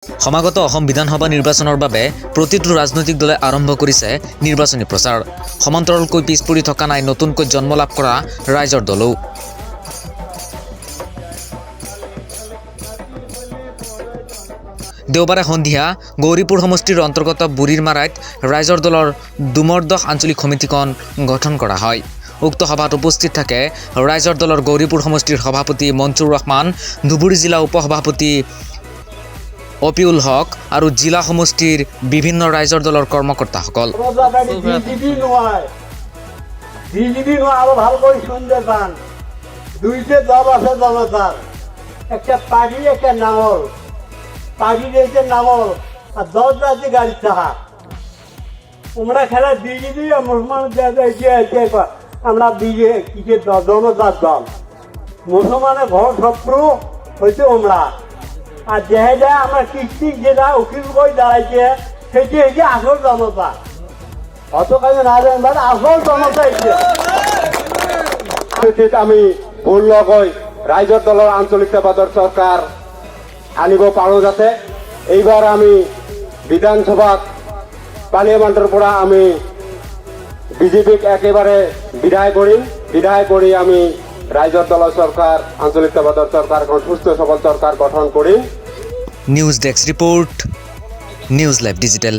সমাগত অসম বিধানসভা নিৰ্বাচনৰ বাবে প্ৰতিটো ৰাজনৈতিক দলে আৰম্ভ কৰিছে নিৰ্বাচনী প্ৰচাৰ। সমান্তৰালকৈ পিছ পৰি থকা নাই নতুনকৈ জন্ম লাভ কৰা ৰাইজৰ দলও। দেওবাৰে সন্ধিয়া গৌৰীপুৰ সমষ্টিৰ অন্তৰ্গত বুঢ়ীৰমাৰাইত ৰাইজৰ দলৰ দুমৰদহ আঞ্চলিক সমিতিখন গঠন কৰা হয়। উক্ত সভাত উপস্থিত থাকে ৰাইজৰ দলৰ গৌৰীপুৰ সমষ্টিৰ সভাপতি মনছুৰ ৰহমান, ধুবুৰী জিলা উপসভাপতি অপিউল হক আৰু জিলা সমষ্টিৰ বিভিন্ন ৰাইজৰ দলৰ কৰ্মকৰ্তাসকল। আমরা খেলা বিজেপি আর মুসলমান আমরা বিজেপি জনতার দল। মুসলমানের ঘর শত্রু হইতে আমরা আর যেটা আমরা কৃষ্টি যেটা উকিল বই দাঁড়াইছে সেটি হচ্ছে আসল জনতা। অত কাজে না জানবার আসল জনতা আমি ভুল নকয় ৰাইজৰ দলৰ আঞ্চলিকতাবাদৰ চৰকাৰ আনিব পাৰোঁ যাতে এইবাৰ আমি বিধানসভাত পাৰ্লিয়ামেণ্টৰ পৰা আমি বিজেপিক একেবাৰে বিদায় কৰি আমি ৰাইজৰ দলৰ চৰকাৰ আঞ্চলিকতাবাদৰ চৰকাৰখন সুস্থ সবল চৰকাৰ গঠন কৰিম। News desk report, News Live digital.